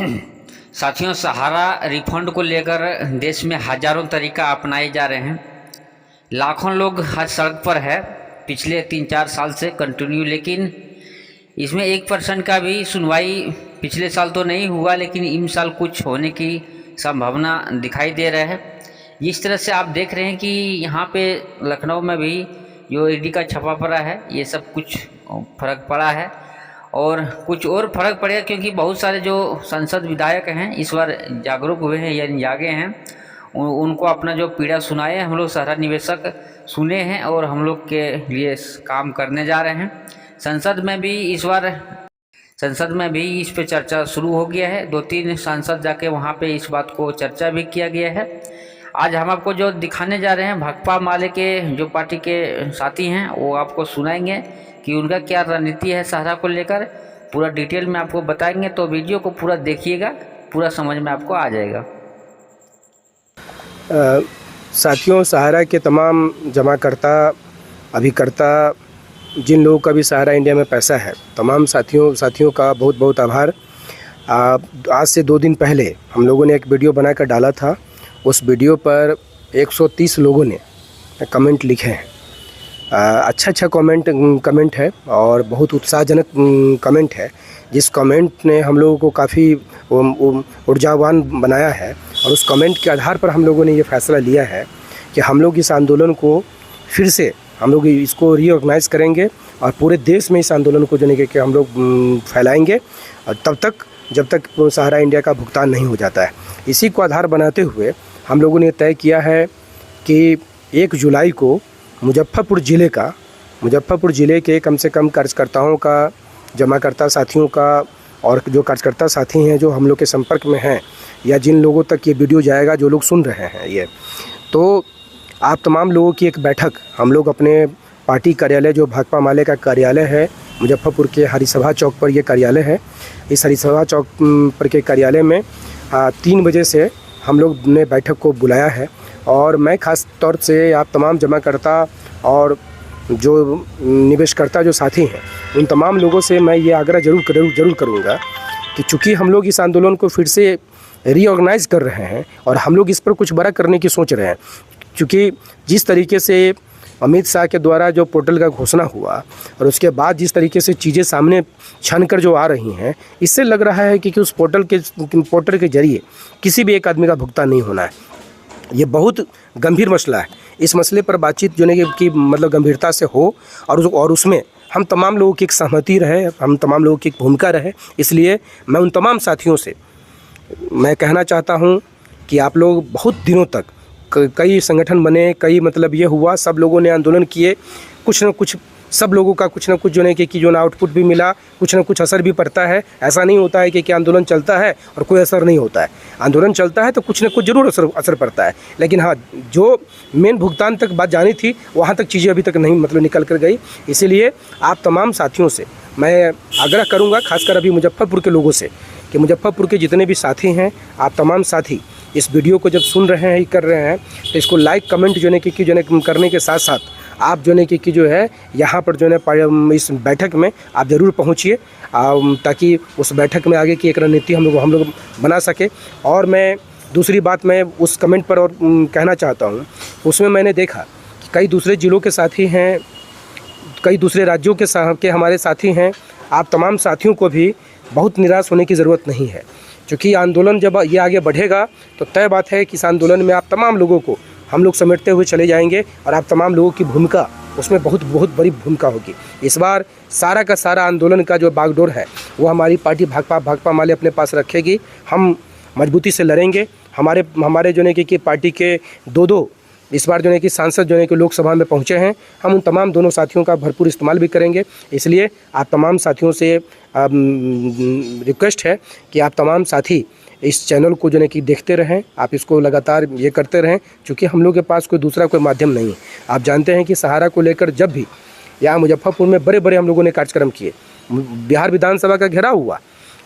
साथियों, सहारा रिफंड को लेकर देश में हजारों तरीका अपनाए जा रहे हैं। लाखों लोग हर सड़क पर है पिछले 3-4 साल से कंटिन्यू, लेकिन इसमें 1% का भी सुनवाई पिछले साल तो नहीं हुआ, लेकिन इस साल कुछ होने की संभावना दिखाई दे रहा है। जिस तरह से आप देख रहे हैं कि यहाँ पे लखनऊ में भी जो ईडी का छापा पड़ा है, ये सब कुछ फर्क पड़ा है और कुछ और फर्क पड़ेगा, क्योंकि बहुत सारे जो संसद विधायक हैं इस बार जागरूक हुए हैं, यानी जागे हैं। उनको अपना जो पीड़ा सुनाए हम लोग सहारा निवेशक सुने हैं और हम लोग के लिए काम करने जा रहे हैं। संसद में भी इस पे चर्चा शुरू हो गया है। 2-3 सांसद जाके वहाँ पे इस बात को चर्चा भी किया गया है। आज हम आपको जो दिखाने जा रहे हैं, भाकपा माले के जो पार्टी के साथी हैं वो आपको सुनाएंगे कि उनका क्या रणनीति है सहारा को लेकर। पूरा डिटेल में आपको बताएंगे, तो वीडियो को पूरा देखिएगा, पूरा समझ में आपको आ जाएगा। साथियों, सहारा के तमाम जमाकर्ता, अभिकर्ता, जिन लोगों का भी सहारा इंडिया में पैसा है, तमाम साथियों का बहुत बहुत आभार। आज से 2 दिन पहले हम लोगों ने एक वीडियो बनाकर डाला था। उस वीडियो पर 130 लोगों ने कमेंट लिखे हैं। अच्छा कमेंट है और बहुत उत्साहजनक कमेंट है। जिस कमेंट ने हम लोगों को काफ़ी ऊर्जावान बनाया है, और उस कमेंट के आधार पर हम लोगों ने ये फैसला लिया है कि हम लोग इस आंदोलन को फिर से हम लोग इसको रीऑर्गेनाइज़ करेंगे और पूरे देश में इस आंदोलन को जो है कि हम लोग फैलाएंगे, और तब तक जब तक सहारा इंडिया का भुगतान नहीं हो जाता है। इसी को आधार बनाते हुए हम लोगों ने तय किया है कि 1 जुलाई को मुजफ्फरपुर ज़िले के कम से कम कार्यकर्ताओं का, जमाकर्ता साथियों का, और जो कार्यकर्ता साथी हैं जो हम लोग के संपर्क में हैं, या जिन लोगों तक ये वीडियो जाएगा, जो लोग सुन रहे हैं ये, तो आप तमाम लोगों की एक बैठक हम लोग अपने पार्टी कार्यालय, जो भाकपा माले का कार्यालय है मुजफ्फरपुर के हरिसभा चौक पर ये कार्यालय है। इस हरिसभा चौक पर के कार्यालय में 3 बजे से हम लोग ने बैठक को बुलाया है। और मैं ख़ास तौर से आप तमाम जमाकर्ता और जो निवेशकर्ता जो साथी हैं, उन तमाम लोगों से मैं ये आग्रह ज़रूर करूँगा कि चूँकि हम लोग इस आंदोलन को फिर से रीऑर्गेनाइज़ कर रहे हैं और हम लोग इस पर कुछ बड़ा करने की सोच रहे हैं, क्योंकि जिस तरीके से अमित शाह के द्वारा जो पोर्टल का घोषणा हुआ और उसके बाद जिस तरीके से चीज़ें सामने छन कर जो आ रही हैं, इससे लग रहा है कि उस पोर्टल के जरिए किसी भी एक आदमी का भुगतान नहीं होना है। ये बहुत गंभीर मसला है। इस मसले पर बातचीत जो है कि मतलब गंभीरता से हो और उसमें हम तमाम लोगों की एक सहमति रहे, हम तमाम लोगों की एक भूमिका रहे। इसलिए मैं उन तमाम साथियों से मैं कहना चाहता हूँ कि आप लोग बहुत दिनों तक कई संगठन बने, कई मतलब ये हुआ, सब लोगों ने आंदोलन किए, कुछ न कुछ सब लोगों का कुछ न कुछ जो है कि जो ना आउटपुट भी मिला, कुछ न कुछ असर भी पड़ता है। ऐसा नहीं होता है कि आंदोलन चलता है और कोई असर नहीं होता है। आंदोलन चलता है तो कुछ न कुछ ज़रूर असर पड़ता है, लेकिन हाँ, जो मेन भुगतान तक बात जानी थी वहाँ तक चीज़ें अभी तक नहीं मतलब निकल कर गई। इसीलिए आप तमाम साथियों से मैं आग्रह करूँगा, खासकर अभी मुजफ्फरपुर के लोगों से, कि मुजफ्फरपुर के जितने भी साथी हैं, आप तमाम साथी इस वीडियो को जब सुन रहे हैं, कर रहे हैं, तो इसको लाइक कमेंट जो है कि करने के साथ साथ आप जो है कि जो है यहाँ पर जो है इस बैठक में आप ज़रूर पहुँचिए, ताकि उस बैठक में आगे की एक रणनीति हम लोग बना सके। और मैं दूसरी बात मैं उस कमेंट पर और कहना चाहता हूँ, उसमें मैंने देखा कि कई दूसरे ज़िलों के साथी हैं, कई दूसरे राज्यों के हमारे साथी हैं। आप तमाम साथियों को भी बहुत निराश होने की ज़रूरत नहीं है, क्योंकि आंदोलन जब ये आगे बढ़ेगा तो तय बात है कि इस आंदोलन में आप तमाम लोगों को हम लोग समेटते हुए चले जाएंगे, और आप तमाम लोगों की भूमिका उसमें बहुत बड़ी भूमिका होगी। इस बार सारा का सारा आंदोलन का जो बागडोर है वो हमारी पार्टी भाकपा माले अपने पास रखेगी। हम मजबूती से लड़ेंगे। हमारे जो है कि पार्टी के 2 इस बार जो है कि सांसद जो है कि लोकसभा में पहुंचे हैं, हम उन तमाम दोनों साथियों का भरपूर इस्तेमाल भी करेंगे। इसलिए आप तमाम साथियों से रिक्वेस्ट है कि आप तमाम साथी इस चैनल को जो है कि देखते रहें, आप इसको लगातार ये करते रहें, क्योंकि हम लोग के पास कोई माध्यम नहीं है। आप जानते हैं कि सहारा को लेकर जब भी यहाँ मुजफ्फरपुर में बड़े हम लोगों ने कार्यक्रम किए, बिहार विधानसभा का घेराव हुआ,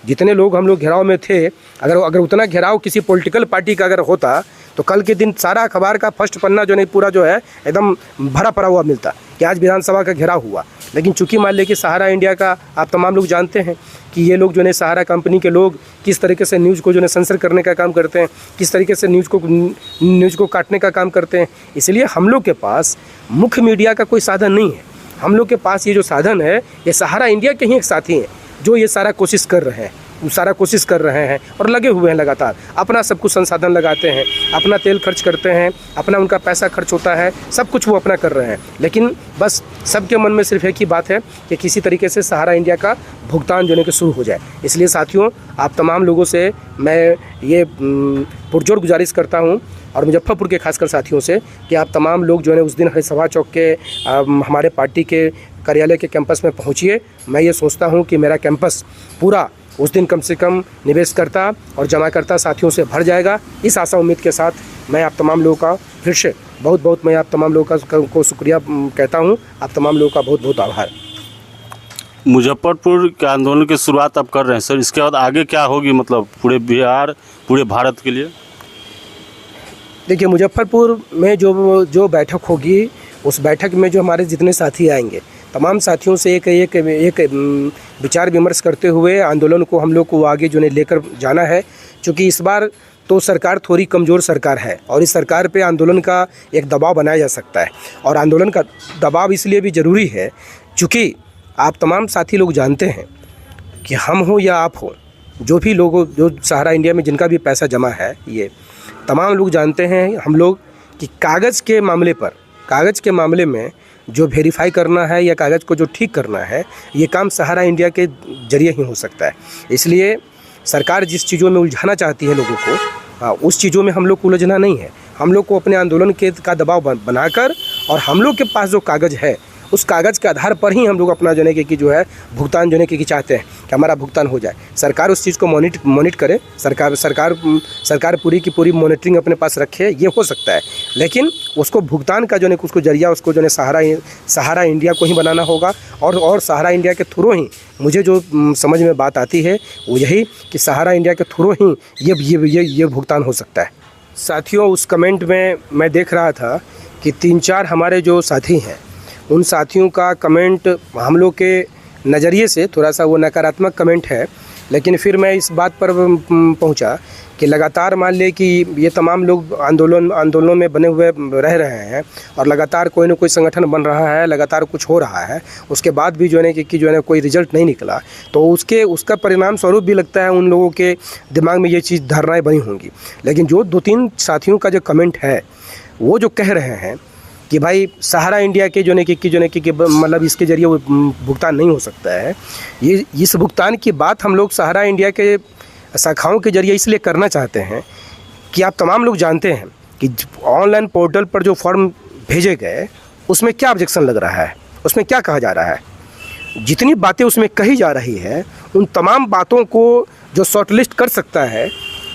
जितने लोग हम लोग घेराव में थे, अगर उतना घेराव किसी पॉलिटिकल पार्टी का अगर होता तो कल के दिन सारा अखबार का फर्स्ट पन्ना जो नहीं पूरा जो है एकदम भरा पड़ा हुआ मिलता कि आज विधानसभा का घेराव हुआ। लेकिन चूंकि मान लें कि सहारा इंडिया का आप तमाम लोग जानते हैं कि ये लोग जो है सहारा कंपनी के लोग किस तरीके से न्यूज़ को जो है सेंसर करने का काम करते हैं, किस तरीके से न्यूज़ को काटने का काम करते हैं। इसलिए हम लोग के पास मुख्य मीडिया का कोई साधन नहीं है। हम लोग के पास ये जो साधन है ये सहारा इंडिया के ही एक साथी हैं जो ये सारा कोशिश कर रहे हैं और लगे हुए हैं लगातार, अपना सब कुछ संसाधन लगाते हैं, अपना तेल खर्च करते हैं, अपना उनका पैसा खर्च होता है, सब कुछ वो अपना कर रहे हैं। लेकिन बस सबके मन में सिर्फ एक ही बात है कि किसी तरीके से सहारा इंडिया का भुगतान जो है कि शुरू हो जाए। इसलिए साथियों, आप तमाम लोगों से मैं ये पुरजोर गुजारिश करता हूँ और मुजफ्फरपुर के खासकर साथियों से कि आप तमाम लोग जो है उस दिन सभा चौक के हमारे पार्टी के कार्यालय के कैंपस में पहुँचिए। मैं ये सोचता हूँ कि मेरा कैंपस पूरा उस दिन कम से कम निवेशकर्ता और जमाकर्ता साथियों से भर जाएगा। इस आशा उम्मीद के साथ मैं आप तमाम लोगों का फिर से बहुत मैं आप तमाम लोगों को शुक्रिया कहता हूँ। आप तमाम लोगों का बहुत आभार। मुजफ्फरपुर के आंदोलन की शुरुआत आप कर रहे हैं सर, इसके बाद आगे क्या होगी, मतलब पूरे बिहार, पूरे भारत के लिए? देखिए, मुजफ्फरपुर में जो बैठक होगी उस बैठक में जो हमारे जितने साथी आएंगे तमाम साथियों से एक विचार विमर्श करते हुए आंदोलन को हम लोग को आगे जो है लेकर जाना है। क्योंकि इस बार तो सरकार थोड़ी कमज़ोर सरकार है और इस सरकार पे आंदोलन का एक दबाव बनाया जा सकता है। और आंदोलन का दबाव इसलिए भी ज़रूरी है क्योंकि आप तमाम साथी लोग जानते हैं कि हम हो या आप हो, जो भी लोग जो सहारा इंडिया में जिनका भी पैसा जमा है, ये तमाम लोग जानते हैं हम लोग कि कागज़ के मामले में जो वेरीफाई करना है या कागज़ को जो ठीक करना है, ये काम सहारा इंडिया के जरिए ही हो सकता है। इसलिए सरकार जिस चीज़ों में उलझाना चाहती है लोगों को, उस चीज़ों में हम लोग को उलझना नहीं है। हम लोग को अपने आंदोलन का दबाव बनाकर और हम लोग के पास जो कागज़ है उस कागज़ के आधार पर ही हम लोग अपना जो है कि जो है भुगतान जो है कि चाहते हैं कि हमारा भुगतान हो जाए। सरकार उस चीज़ को मॉनिटर करे, सरकार पूरी की पूरी मॉनिटरिंग अपने पास रखे, ये हो सकता है। लेकिन उसको भुगतान का जो है उसको जरिया उसको जो है सहारा इंडिया को ही बनाना होगा। और सहारा इंडिया के थ्रू ही मुझे जो समझ में बात आती है वो यही कि सहारा इंडिया के थ्रू ही ये भुगतान हो सकता है। साथियों, उस कमेंट में मैं देख रहा था कि 3-4 हमारे जो साथी हैं उन साथियों का कमेंट हम लोग के नज़रिए से थोड़ा सा वो नकारात्मक कमेंट है। लेकिन फिर मैं इस बात पर पहुंचा कि लगातार मान ले कि ये तमाम लोग आंदोलनों में बने हुए रह रहे हैं और लगातार कोई ना कोई संगठन बन रहा है, लगातार कुछ हो रहा है, उसके बाद भी जो है कि जो है कोई रिजल्ट नहीं निकला, तो उसका परिणाम स्वरूप भी लगता है उन लोगों के दिमाग में ये चीज़ धारणाएँ बनी होंगी। लेकिन जो 2-3 साथियों का जो कमेंट है वो जो कह रहे हैं कि भाई सहारा इंडिया के जो है कि मतलब इसके ज़रिए वो भुगतान नहीं हो सकता है, ये इस भुगतान की बात हम लोग सहारा इंडिया के शाखाओं के ज़रिए इसलिए करना चाहते हैं कि आप तमाम लोग जानते हैं कि ऑनलाइन पोर्टल पर जो फॉर्म भेजे गए उसमें क्या ऑब्जेक्शन लग रहा है, उसमें क्या कहा जा रहा है। जितनी बातें उसमें कही जा रही है उन तमाम बातों को जो शॉर्टलिस्ट कर सकता है,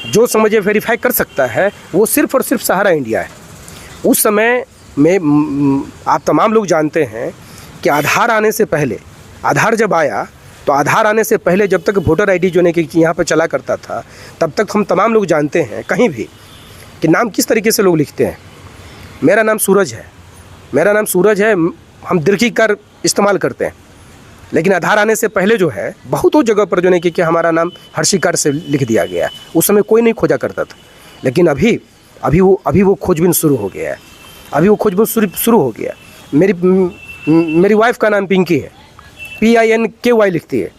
जो समझे वेरीफाई कर सकता है, वो सिर्फ़ और सिर्फ सहारा इंडिया है। उस समय में आप तमाम लोग जानते हैं कि आधार आने से पहले, आधार जब आया तो आधार आने से पहले जब तक वोटर आईडी जो है कि यहाँ पर चला करता था, तब तक हम तमाम लोग जानते हैं कहीं भी कि नाम किस तरीके से लोग लिखते हैं। मेरा नाम सूरज है, हम दीर्घिकार इस्तेमाल करते हैं। लेकिन आधार आने से पहले जो है बहुत जगह पर जो है कि हमारा नाम हर्षिकार से लिख दिया गया। उस समय कोई नहीं खोजा करता था, लेकिन अभी वो खोजबीन शुरू हो गया है। शुरू हो गया। मेरी वाइफ का नाम पिंकी है, PINKY लिखती है,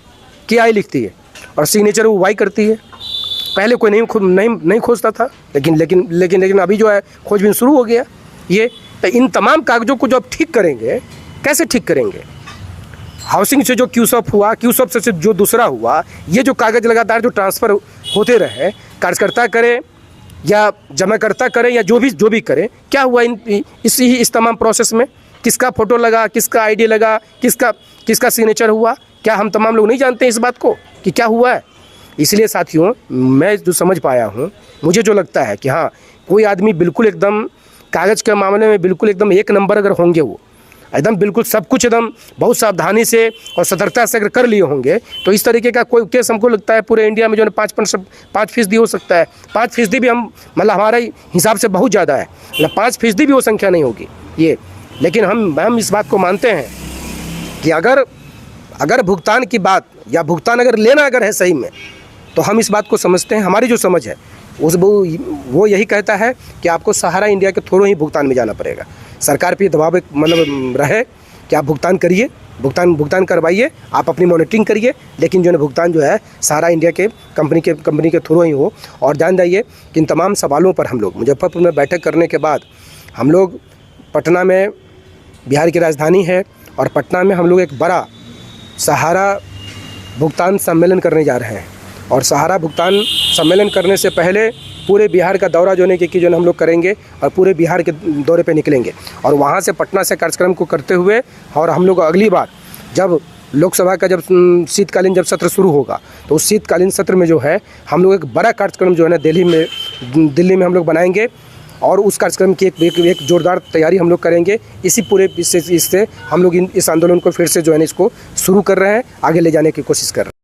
KI लिखती है और सिग्नेचर वो Y करती है। पहले कोई नहीं खोजता था, लेकिन अभी जो है खोजबीन शुरू हो गया। ये तो इन तमाम कागज़ों को जो आप ठीक करेंगे, कैसे ठीक करेंगे? हाउसिंग से जो क्यूसॉप हुआ, क्यूसॉप से जो दूसरा हुआ, ये जो कागज़ लगातार जो ट्रांसफ़र होते रहे, कार्यकर्ता करे या जमाकर्ता करे या जो भी करे, क्या हुआ इस तमाम प्रोसेस में? किसका फ़ोटो लगा, किसका आईडी लगा, किसका सिग्नेचर हुआ? क्या हम तमाम लोग नहीं जानते इस बात को कि क्या हुआ है? इसलिए साथियों, मैं जो समझ पाया हूँ, मुझे जो लगता है कि हाँ, कोई आदमी बिल्कुल एकदम कागज़ के मामले में बिल्कुल एकदम 1 नंबर अगर होंगे वो, एकदम बिल्कुल सब कुछ एकदम बहुत सावधानी से और सतर्कता से अगर कर लिए होंगे तो इस तरीके का कोई केस हमको लगता है पूरे इंडिया में जो है 5% हो सकता है। 5% भी हम मतलब हमारे हिसाब से बहुत ज़्यादा है, मतलब 5% भी वो संख्या नहीं होगी ये। लेकिन हम इस बात को मानते हैं कि अगर भुगतान की बात या भुगतान अगर लेना अगर है सही में, तो हम इस बात को समझते हैं, हमारी जो समझ है वो यही कहता है कि आपको सहारा इंडिया के थ्रू ही भुगतान में जाना पड़ेगा। सरकार पे दबाव एक मतलब रहे कि आप भुगतान करिए, भुगतान करवाइए, आप अपनी मॉनिटरिंग करिए, लेकिन जो है भुगतान जो है सहारा इंडिया के कंपनी के थ्रू ही हो। और ध्यान दीजिए कि इन तमाम सवालों पर हम लोग मुजफ्फरपुर में बैठक करने के बाद हम लोग पटना में, बिहार की राजधानी है, और पटना में हम लोग एक बड़ा सहारा भुगतान सम्मेलन करने जा रहे हैं। और सहारा भुगतान सम्मेलन करने से पहले पूरे बिहार का दौरा जो है कि जो हम लोग करेंगे और पूरे बिहार के दौरे पे निकलेंगे, और वहाँ से पटना से कार्यक्रम को करते हुए और हम लोग अगली बार जब लोकसभा का जब शीतकालीन जब सत्र शुरू होगा तो उस शीतकालीन सत्र में जो है हम लोग एक बड़ा कार्यक्रम जो है ना दिल्ली में हम लोग बनाएंगे, और उस कार्यक्रम की एक जोरदार तैयारी हम लोग करेंगे। इसी पूरे इससे हम लोग इस आंदोलन को फिर से जो है इसको शुरू कर रहे हैं, आगे ले जाने की कोशिश कर रहे हैं।